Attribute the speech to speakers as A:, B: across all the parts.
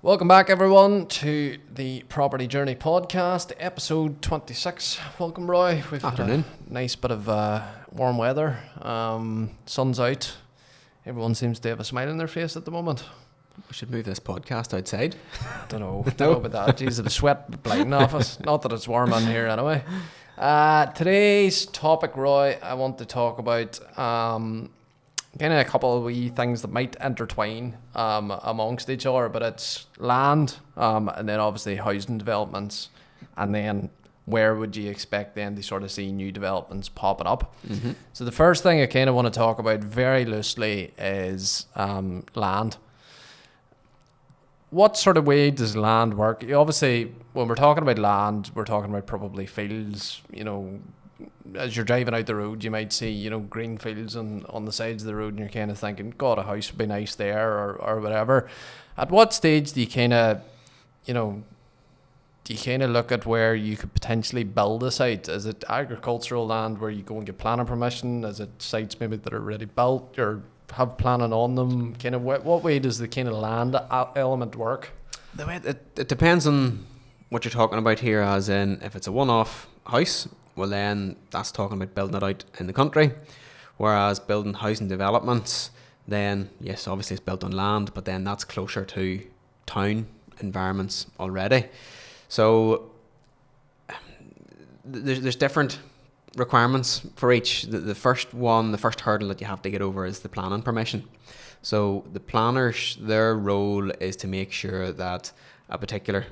A: Welcome back, everyone, to the Property Journey podcast, episode 26. Welcome, Roy. We've
B: Afternoon.
A: had a nice bit of warm weather. Sun's out. Everyone seems to have a smile on their face at the moment.
B: We should move this podcast outside.
A: Don't know about that. Jeez, the sweat blinding off us. Not that it's warm in here anyway. Today's topic, Roy, I want to talk about kind of a couple of wee things that might intertwine amongst each other, but it's land, and then obviously housing developments, and then where would you expect then to sort of see new developments popping up.
B: Mm-hmm.
A: So the first thing I kind of want to talk about very loosely is land. What sort of way does land work? Obviously, when we're talking about land, we're talking about probably fields. You know, as you're driving out the road, you might see, you know, green fields on the sides of the road, and you're kind of thinking, God, a house would be nice there, or whatever. At what stage do you kind of, you know, look at where you could potentially build a site? Is it agricultural land where you go and get planning permission? Is it sites maybe that are already built or have planning on them? Kind of what way does the kind of land element work?
B: The way it depends on what you're talking about here, as in if it's a one-off house, well then that's talking about building it out in the country. Whereas building housing developments, then yes, obviously it's built on land, but then that's closer to town environments already. So there's different requirements for each. The first hurdle that you have to get over is the planning permission. So the planners, their role is to make sure that a particular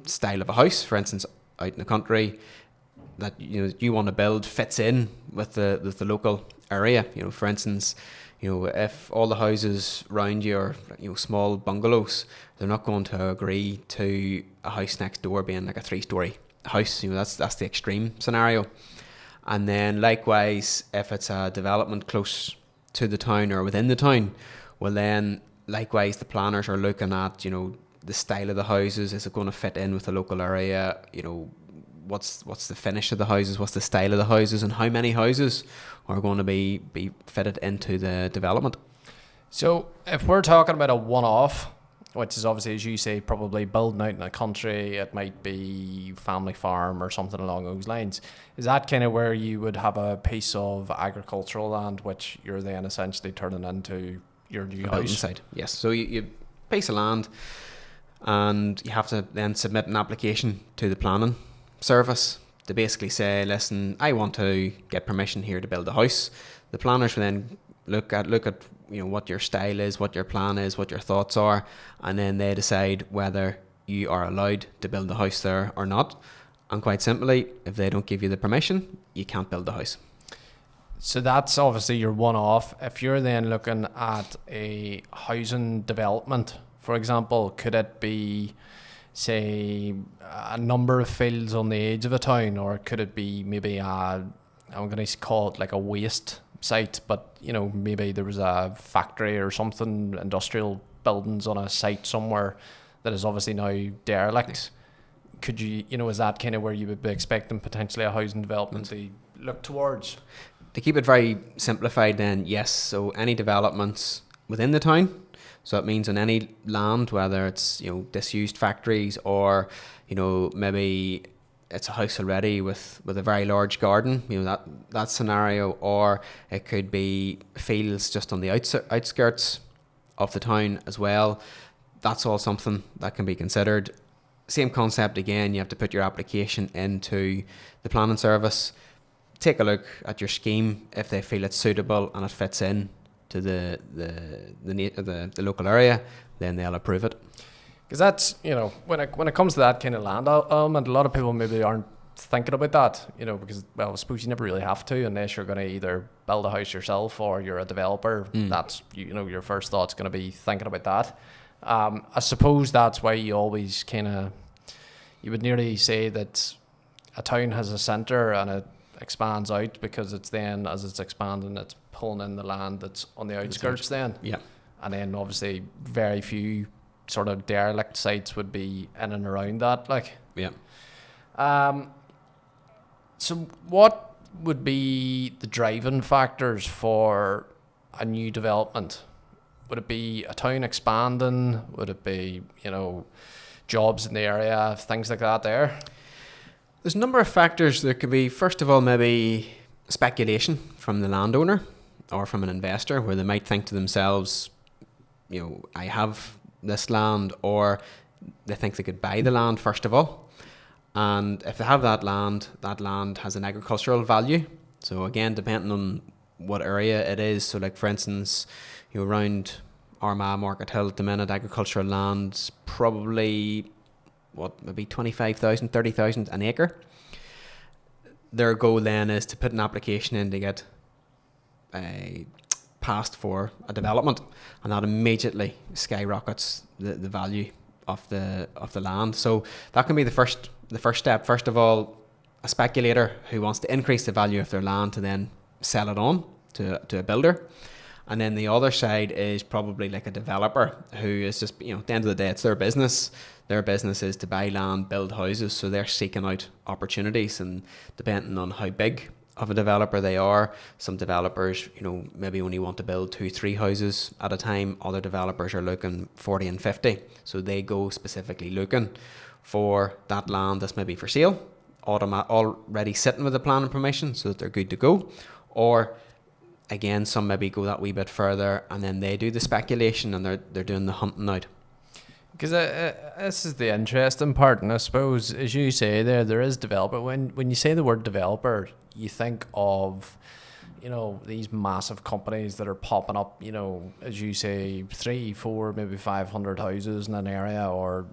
B: style of a house, for instance, out in the country, that you want to build fits in with the local area. You know, for instance, if all the houses around you are small bungalows, they're not going to agree to a house next door being like a 3-story house. That's the extreme scenario. And then likewise, if it's a development close to the town or within the town, well then likewise the planners are looking at the style of the houses. Is it going to fit in with the local area? What's the finish of the houses? What's the style of the houses? And how many houses are going to be fitted into the development?
A: So if we're talking about a one-off, which is obviously, as you say, probably building out in the country, it might be family farm or something along those lines. Is that kind of where you would have a piece of agricultural land, which you're then essentially turning into your new house?
B: Inside, yes. So you piece of land, and you have to then submit an application to the planning service to basically say, listen, I want to get permission here to build a house. The planners will then look at what your style is, what your plan is, what your thoughts are, and then they decide whether you are allowed to build a house there or not. And quite simply, if they don't give you the permission, you can't build the house.
A: So that's obviously your one-off. If you're then looking at a housing development, for example, could it be, say, a number of fields on the edge of a town, or could it be maybe I'm going to call it like a waste site, but maybe there was a factory or something, industrial buildings on a site somewhere that is obviously now derelict. Could you, is that kind of where you would be expecting potentially a housing development to look towards?
B: To keep it very simplified then, yes, so any developments within the town, so it means on any land, whether it's disused factories or maybe it's a house already with a very large garden, that scenario, or it could be fields just on the outskirts of the town as well. That's all something that can be considered. Same concept again, you have to put your application into the planning service, take a look at your scheme. If they feel it's suitable and it fits in to the local area, then they'll approve it.
A: Because that's, when it comes to that kind of land element, a lot of people maybe aren't thinking about that, because, well, I suppose you never really have to unless you're going to either build a house yourself or you're a developer. That's, your first thought's going to be thinking about that. I suppose that's why you always you would nearly say that a town has a centre and it expands out, because it's then, as it's expanding, it's pulling in the land that's on the outskirts then.
B: Yeah.
A: And then obviously very few sort of derelict sites would be in and around that, like.
B: Yeah.
A: So what would be the driving factors for a new development? Would it be a town expanding? Would it be, jobs in the area, things like that there?
B: There's a number of factors. There could be, first of all, maybe speculation from the landowner or from an investor, where they might think to themselves, I have this land, or they think they could buy the land first of all. And if they have that land has an agricultural value. So again, depending on what area it is. So like, for instance, around Armagh, Market Hill at the minute, agricultural land's probably, maybe 25,000, 30,000 an acre. Their goal then is to put an application in to get passed for a development, and that immediately skyrockets the value of the land. So that can be the first step. First of all, a speculator who wants to increase the value of their land to then sell it on to a builder. And then the other side is probably like a developer who is just, at the end of the day, it's their business. Their business is to buy land, build houses. So they're seeking out opportunities, and depending on how big of a developer they are, some developers, maybe only want to build 2-3 houses at a time. Other developers are looking 40 and 50. So they go specifically looking for that land that's maybe for sale, already sitting with the planning permission so that they're good to go. Or again, some maybe go that wee bit further, and then they do the speculation, and they're doing the hunting out.
A: Because this is the interesting part, and I suppose, as you say there is developer. When you say the word developer, you think of, these massive companies that are popping up, as you say, 3, 4, maybe 500 houses in an area, or,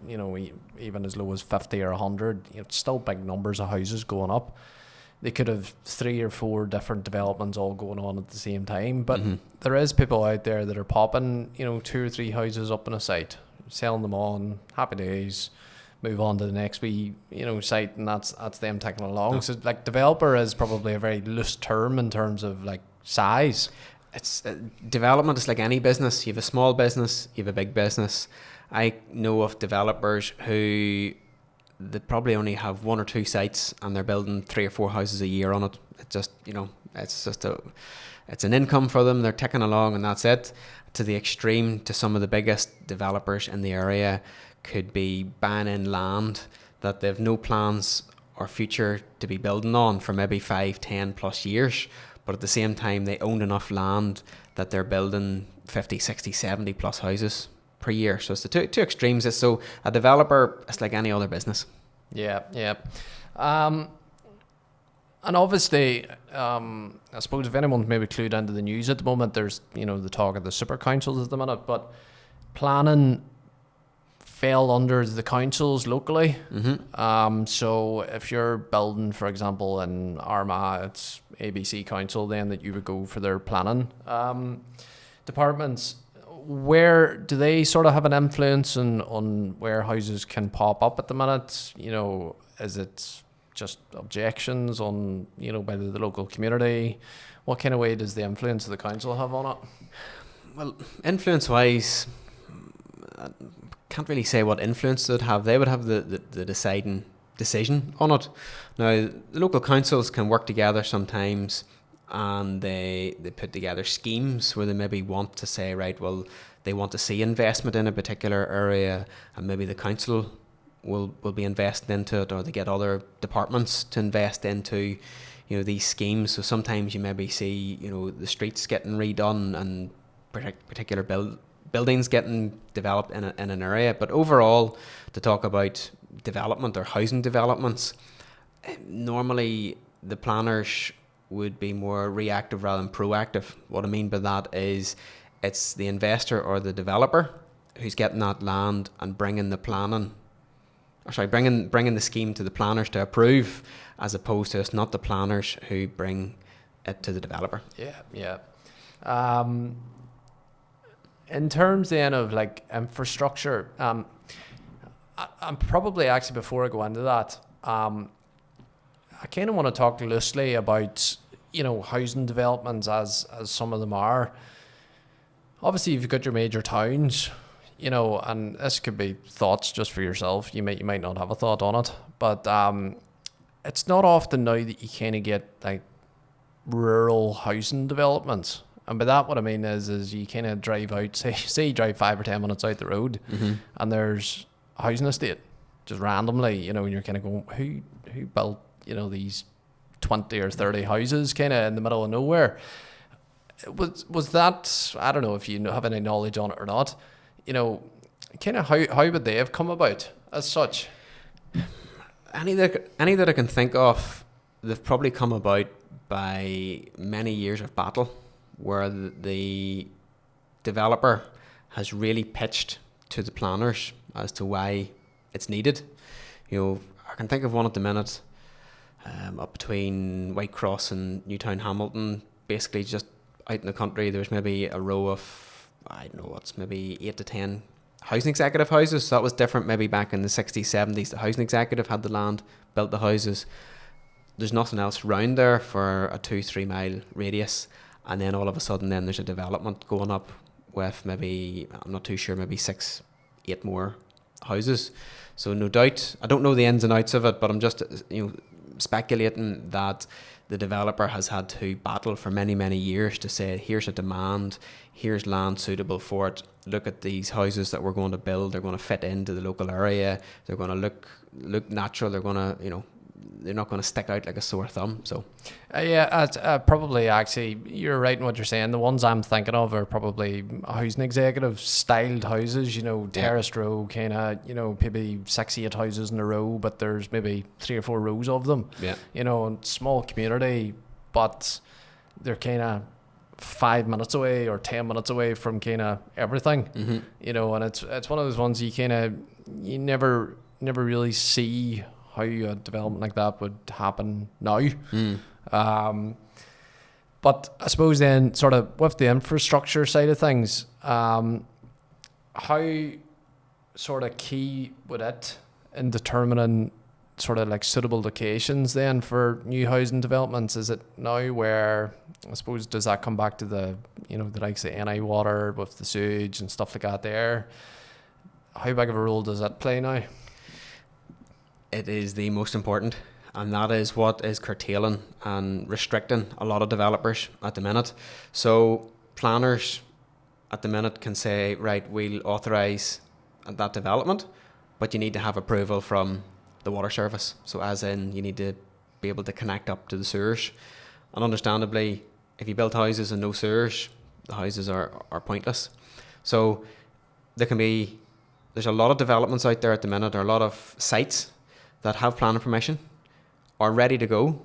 A: even as low as 50 or 100. It's still big numbers of houses going up. They could have 3 or 4 different developments all going on at the same time. But there is people out there that are popping, 2 or 3 houses up on a site, selling them on, happy days, move on to the next wee, site, and that's them taking along. So like, developer is probably a very loose term in terms of like size.
B: It's development is like any business. You have a small business, you have a big business. I know of developers who they probably only have 1 or 2 sites, and they're building 3 or 4 houses a year on it. It's just, it's an income for them. They're ticking along, and that's it. To the extreme, to some of the biggest developers in the area could be buying in land that they've no plans or future to be building on for maybe 5, 10 plus years. But at the same time, they own enough land that they're building 50, 60, 70 plus houses per year. So it's the two extremes. So a developer, it's like any other business.
A: Yeah. And obviously, I suppose if anyone's maybe clued into the news at the moment, there's, the talk of the super councils at the minute, but planning fell under the councils locally. So if you're building, for example, in Armagh, it's ABC Council then that you would go for their planning departments. Where do they sort of have an influence on where houses can pop up at the minute? Is it just objections on, by the local community? What kind of way does the influence of the council have on it?
B: Well, influence-wise, I can't really say what influence they'd have. They would have the deciding decision on it. Now, the local councils can work together sometimes, and they put together schemes where they maybe want to say, right, well, they want to see investment in a particular area, and maybe the council will be investing into it, or they get other departments to invest into, these schemes. So sometimes you maybe see, the streets getting redone and particular buildings getting developed in an area. But overall, to talk about development or housing developments, normally the planners would be more reactive rather than proactive. What I mean by that is, it's the investor or the developer who's getting that land and bringing the scheme to the planners to approve, as opposed to it's not the planners who bring it to the developer.
A: Yeah. In terms then of like infrastructure, I'm probably actually, before I go into that, I kind of want to talk loosely about, housing developments as some of them are. Obviously, you've got your major towns, and this could be thoughts just for yourself. You might not have a thought on it, but it's not often now that you kind of get like rural housing developments. And by that, what I mean is you kind of drive out, say you drive 5 or 10 minutes out the road, and there's a housing estate, just randomly, you know, and you're kind of going, who built, you know, these 20 or 30 houses kind of in the middle of nowhere? Was that, I don't know if you have any knowledge on it or not, you know, kind of how would they have come about as such?
B: Any that I can think of, they've probably come about by many years of battle where the developer has really pitched to the planners as to why it's needed. You know, I can think of one at the minute up between Whitecross and Newtown Hamilton, basically just out in the country. There's maybe a row of, I don't know, what's maybe 8 to 10 housing executive houses. So that was different maybe back in the 60s, 70s. The housing executive had the land, built the houses. There's nothing else round there for a 2-3 mile radius. And then all of a sudden then there's a development going up with maybe, I'm not too sure, maybe 6-8 more houses. So no doubt, I don't know the ins and outs of it, but I'm just, you know, speculating that the developer has had to battle for many, many years to say, here's a demand, here's land suitable for it. Look at these houses that we're going to build. They're going to fit into the local area. They're going to look natural. They're going to, you know, they're not going to stick out like a sore thumb. So,
A: probably actually, you're right in what you're saying. The ones I'm thinking of are probably housing executive styled houses, you know, terraced row, kind of, you know, maybe 6-8 houses in a row, but there's maybe 3 or 4 rows of them. Yeah. You know, and small community, but they're kind of 5 minutes away or 10 minutes away from kind of everything. You know, and it's one of those ones you never really see how a development like that would happen now. But I suppose then sort of with the infrastructure side of things, how sort of key would it in determining sort of like suitable locations then for new housing developments? Is it now where, I suppose, does that come back to the, you know, the likes of NI water with the sewage and stuff like that there? How big of a role does that play now?
B: It is the most important, and that is what is curtailing and restricting a lot of developers at the minute. So planners at the minute can say, right, we'll authorise that development, but you need to have approval from the water service. So as in, you need to be able to connect up to the sewers. And understandably, if you build houses and no sewers, the houses are pointless. So there's a lot of developments out there at the minute, there are a lot of sites that have planning permission, are ready to go,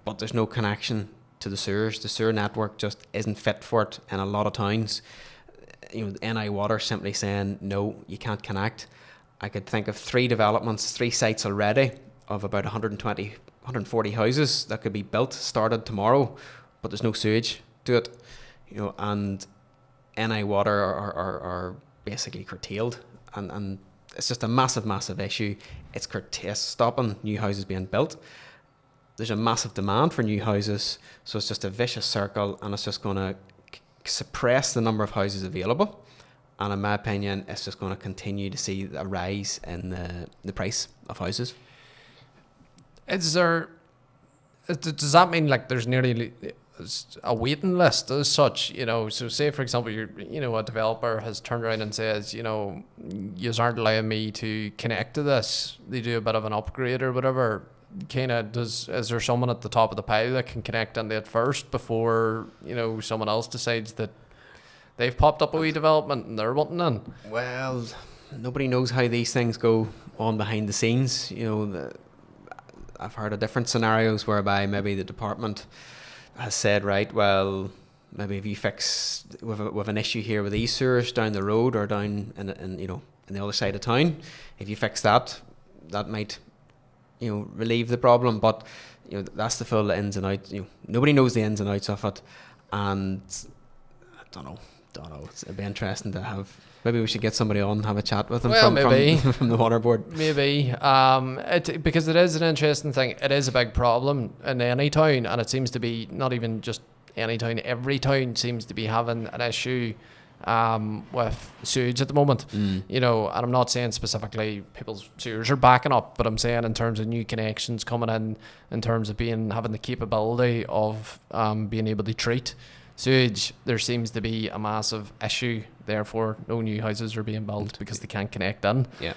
B: but there's no connection to the sewers. The sewer network just isn't fit for it in a lot of towns. You know, NI Water simply saying, no, you can't connect. I could think of 3 developments, 3 sites already of about 120, 140 houses that could be built, started tomorrow, but there's no sewage to it. You know, and NI Water are basically curtailed, and it's just a massive, massive issue. It's stopping new houses being built. There's a massive demand for new houses, so it's just a vicious circle, and it's just going to suppress the number of houses available. And in my opinion, it's just going to continue to see a rise in the price of houses.
A: Does that mean like there's nearly a waiting list as such, you know? So say for example, a developer has turned around and says, you know, you aren't allowing me to connect to this. They do a bit of an upgrade or whatever. Is there someone at the top of the pile that can connect into it first before, you know, someone else decides that they've popped up a wee development and they're wanting in?
B: Well, nobody knows how these things go on behind the scenes. You know, I've heard of different scenarios whereby maybe the department has said, right, well, maybe if you fix with an issue here with these sewers down the road or down in the other side of town, if you fix that might, you know, relieve the problem. But you know, that's the full ins and outs. You know, nobody knows the ins and outs of it, and I don't know. It'd be interesting to have. Maybe we should get somebody on and have a chat with them from the water board. Maybe.
A: Because it is an interesting thing. It is a big problem in any town, and it seems to be not even just any town. Every town seems to be having an issue with sewage at the moment. You know, and I'm not saying specifically people's sewers are backing up, but I'm saying in terms of new connections coming in terms of having the capability of being able to treat sewage, there seems to be a massive issue. Therefore, no new houses are being built because they can't connect in.
B: Yeah.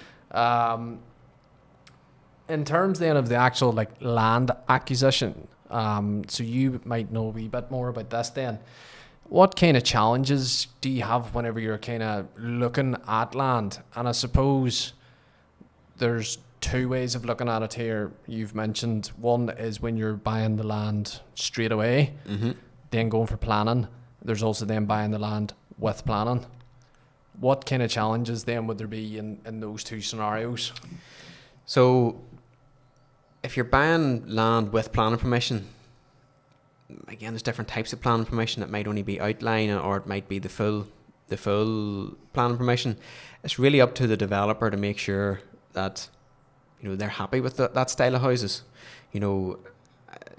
A: In terms then of the actual like land acquisition, so you might know a wee bit more about this then. What kind of challenges do you have whenever you're kind of looking at land? And I suppose there's two ways of looking at it here. You've mentioned one is when you're buying the land straight away, then going for planning. There's also then buying the land with planning. What kind of challenges then would there be in those two scenarios?
B: So if you're buying land with planning permission, again, there's different types of planning permission. It might only be outline, or it might be the full planning permission. It's really up to the developer to make sure that, you know, they're happy with that style of houses. You know,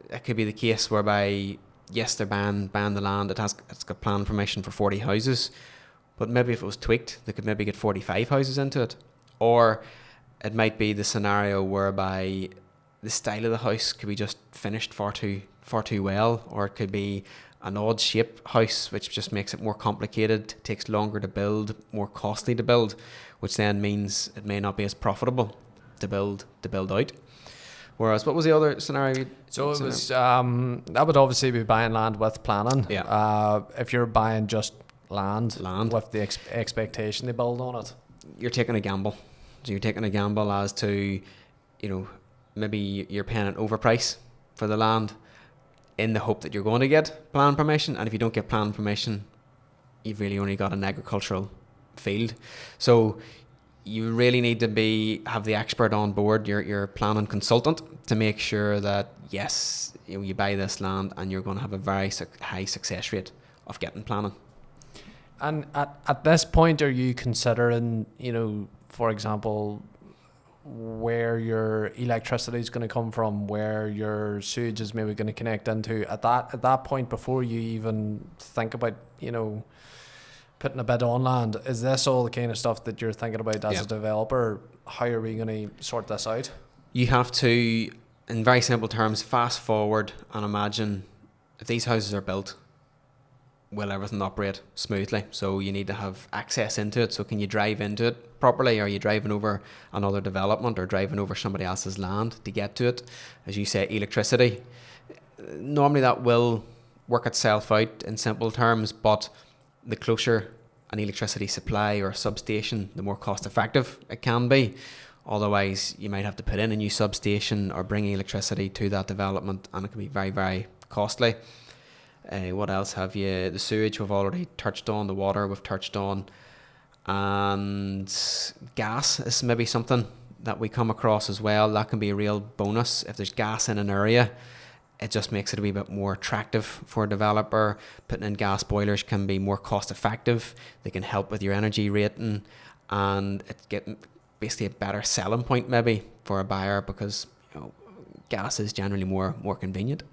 B: it could be the case whereby, yes, they're buying the land. It's got planning permission for 40 houses, but maybe if it was tweaked, they could maybe get 45 houses into it. Or it might be the scenario whereby the style of the house could be just finished far too well, or it could be an odd shape house, which just makes it more complicated, takes longer to build, more costly to build, which then means it may not be as profitable to build out. Whereas, what was the other scenario?
A: So it was that would obviously be buying land with planning.
B: Yeah.
A: If you're buying just land with the expectation to build on it,
B: you're taking a gamble. So you're taking a gamble as to, you know, maybe you're paying an overprice for the land in the hope that you're going to get planning permission, and if you don't get planning permission, you've really only got an agricultural field. So you really need to have the expert on board, your planning consultant, to make sure that, yes, you buy this land and you're going to have a very high success rate of getting planning.
A: And at this point, are you considering, you know, for example, where your electricity is going to come from, where your sewage is maybe going to connect into at that point, before you even think about, you know, putting a bid on land? Is this all the kind of stuff that you're thinking about as a developer? How are we going to sort this out?
B: You have to, in very simple terms, fast forward and imagine if these houses are built, will everything operate smoothly? So you need to have access into it. So can you drive into it properly? Are you driving over another development or driving over somebody else's land to get to it? As you say, electricity. Normally that will work itself out in simple terms, but the closer an electricity supply or substation, the more cost effective it can be. Otherwise, you might have to put in a new substation or bring electricity to that development, and it can be very, very costly. What else have you? The sewage we've already touched on, the water we've touched on, and gas is maybe something that we come across as well. That can be a real bonus. If there's gas in an area, it just makes it a wee bit more attractive for a developer. Putting in gas boilers can be more cost effective. They can help with your energy rating, and it get basically a better selling point maybe for a buyer, because, you know, gas is generally more convenient.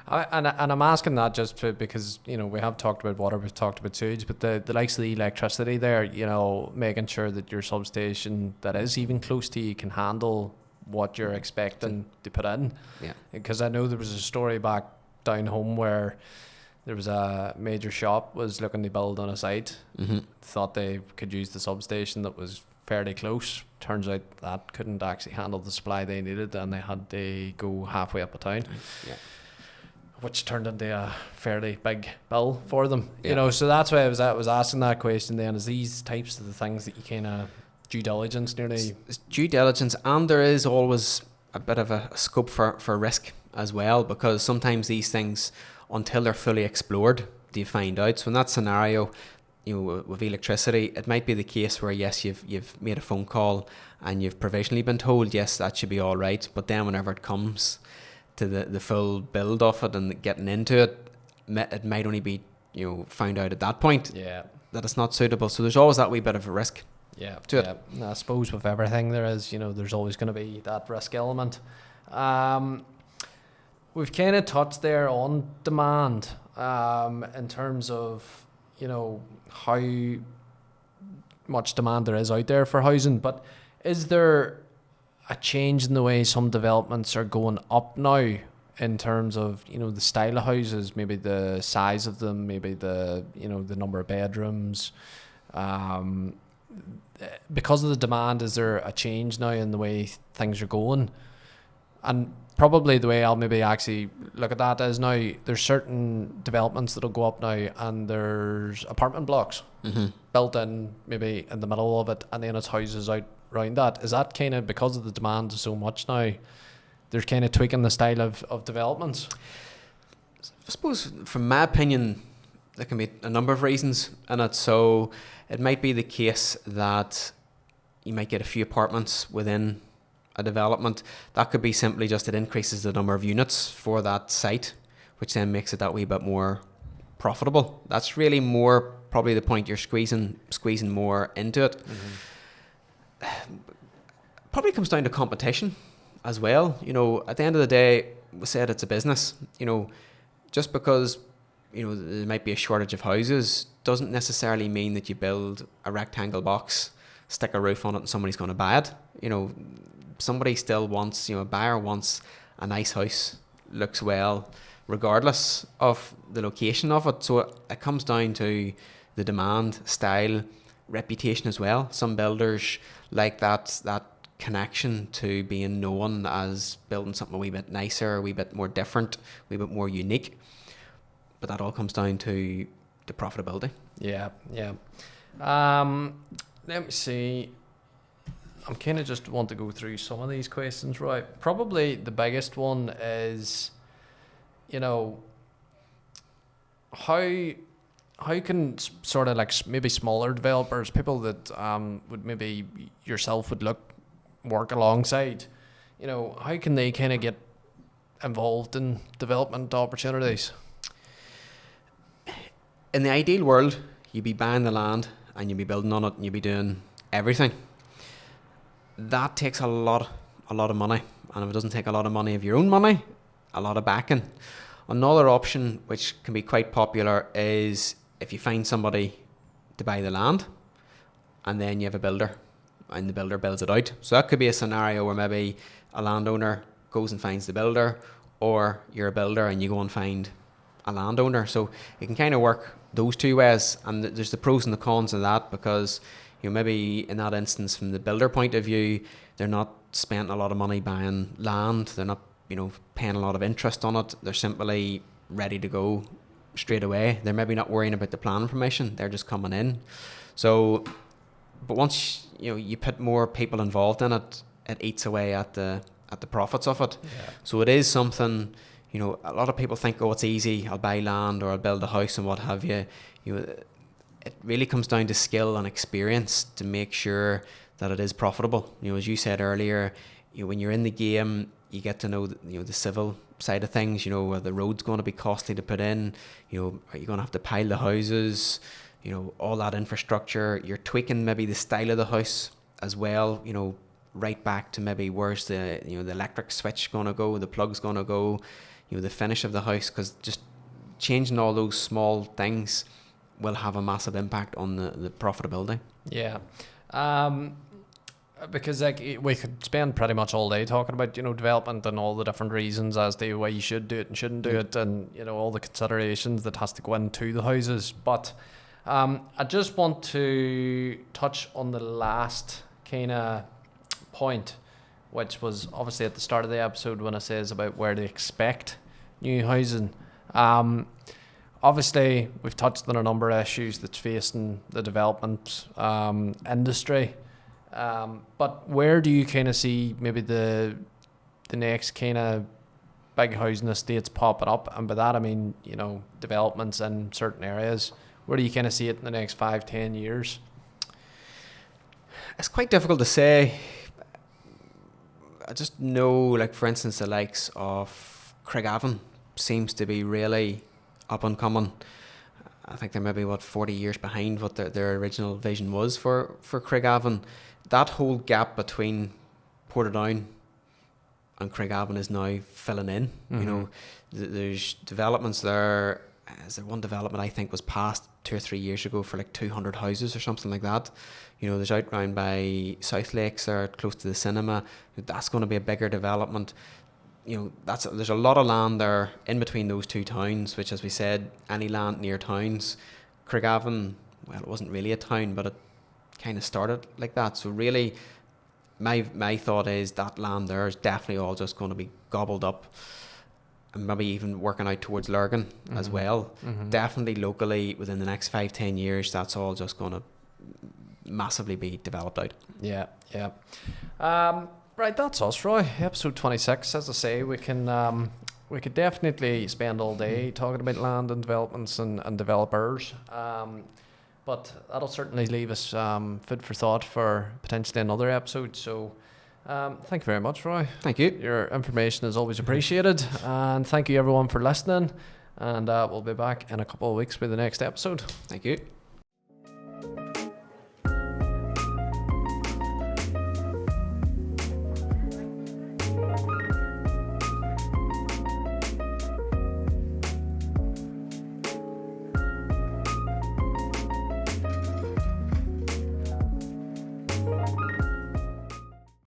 A: And I'm asking that just because, you know, we have talked about water, we've talked about sewage, but the likes of the electricity there, you know, making sure that your substation that is even close to you can handle what you're expecting to put in.
B: Yeah.
A: Because I know there was a story back down home where there was a major shop was looking to build on a site, thought they could use the substation that was fairly close. Turns out that couldn't actually handle the supply they needed, and they had to go halfway up a town.
B: Yeah.
A: Which turned into a fairly big bill for them. You know, so that's why I was asking that question then, is these types of the things that you kind of due diligence nearly?
B: It's due diligence, and there is always a bit of a scope for risk as well, because sometimes these things, until they're fully explored, do you find out. So in that scenario, you know, with electricity, it might be the case where, yes, you've made a phone call and you've provisionally been told, yes, that should be all right, but then whenever it comes to the full build of it and getting into it, it might only be, you know, found out at that point that it's not suitable. So there's always that wee bit of a risk to it.
A: I suppose with everything there is, you know, there's always going to be that risk element. We've kind of touched there on demand in terms of, you know, how much demand there is out there for housing, but is there a change in the way some developments are going up now in terms of, you know, the style of houses, maybe the size of them, maybe the, you know, the number of bedrooms. Because of the demand, is there a change now in the way things are going? And probably the way I'll maybe actually look at that is, now there's certain developments that'll go up now, and there's apartment blocks built in maybe in the middle of it, and then it's houses out around that. Is that kind of because of the demand so much now, they're kind of tweaking the style of developments?
B: I suppose, from my opinion, there can be a number of reasons in it. So it might be the case that you might get a few apartments within a development. That could be simply just it increases the number of units for that site, which then makes it that wee bit more profitable. That's really more probably the point. You're squeezing more into it. Probably comes down to competition as well. You know, at the end of the day, we said it's a business. You know, just because, you know, there might be a shortage of houses doesn't necessarily mean that you build a rectangle box, stick a roof on it, and somebody's going to buy it. You know, somebody still wants, you know, a buyer wants a nice house, looks well, regardless of the location of it. So it comes down to the demand, style, reputation as well. Some builders like that connection to being known as building something a wee bit nicer, a wee bit more different, a wee bit more unique. But that all comes down to the profitability.
A: Yeah. Let me see. I'm kind of just want to go through some of these questions, right? Probably the biggest one is, you know, how can sort of like maybe smaller developers, people that would maybe yourself would work alongside, you know, how can they kind of get involved in development opportunities?
B: In the ideal world, you'd be buying the land and you'd be building on it and you'd be doing everything. That takes a lot of money. And if it doesn't take a lot of money of your own money, a lot of backing. Another option which can be quite popular is if you find somebody to buy the land and then you have a builder and the builder builds it out. So that could be a scenario where maybe a landowner goes and finds the builder, or you're a builder and you go and find a landowner. So it can kind of work those two ways, and there's the pros and the cons of that, because, you know, maybe in that instance, from the builder point of view, they're not spending a lot of money buying land, they're not, you know, paying a lot of interest on it, they're simply ready to go straight away. They're maybe not worrying about the planning permission, they're just coming in. So, but once, you know, you put more people involved in it, it eats away at the profits of it. Yeah. So it is something, you know, a lot of people think, oh, it's easy, I'll buy land or I'll build a house and what have you. You know, it really comes down to skill and experience to make sure that it is profitable. You know, as you said earlier, you know, when you're in the game, you get to know, you know, the civil side of things. You know, are the roads going to be costly to put in? You know, are you going to have to pile the houses? You know, all that infrastructure. You're tweaking maybe the style of the house as well. You know, right back to maybe where's the, you know, the electric switch going to go, the plug's going to go, you know, the finish of the house, because just changing all those small things will have a massive impact on the profitability.
A: Yeah. Because like we could spend pretty much all day talking about, you know, development and all the different reasons as to why you should do it and shouldn't do it, and, you know, all the considerations that has to go into the houses. But I just want to touch on the last kind of point, which was obviously at the start of the episode when it says about where to expect new housing. Obviously, we've touched on a number of issues that's facing the development industry. But where do you kind of see maybe the next kind of big housing estates popping up? And by that I mean, you know, developments in certain areas. Where do you kind of see it in the next 5-10 years?
B: It's quite difficult to say. I just know, like, for instance, the likes of Craigavon seems to be really up and coming. I think they're maybe 40 years behind what their original vision was for Craigavon. That whole gap between Portadown and Craigavon is now filling in. Mm-hmm. You know, there's developments there. Is there one development I think was passed 2 or 3 years ago for like 200 houses or something like that? You know, there's out round by South Lakes there, close to the cinema. That's going to be a bigger development. there's a lot of land there in between those two towns, which, as we said, any land near towns, Craigavon, well, it wasn't really a town, but it kind of started like that. So really, my thought is that land there is definitely all just going to be gobbled up, and maybe even working out towards Lurgan as well. Definitely locally, within the next 5-10 years, that's all just going to massively be developed out.
A: Yeah. Right, that's us, Roy. Episode 26. As I say, we could definitely spend all day talking about land and developments and developers. But that'll certainly leave us food for thought for potentially another episode. So thank you very much, Roy.
B: Thank you.
A: Your information is always appreciated. And thank you everyone for listening. And we'll be back in a couple of weeks with the next episode.
B: Thank you.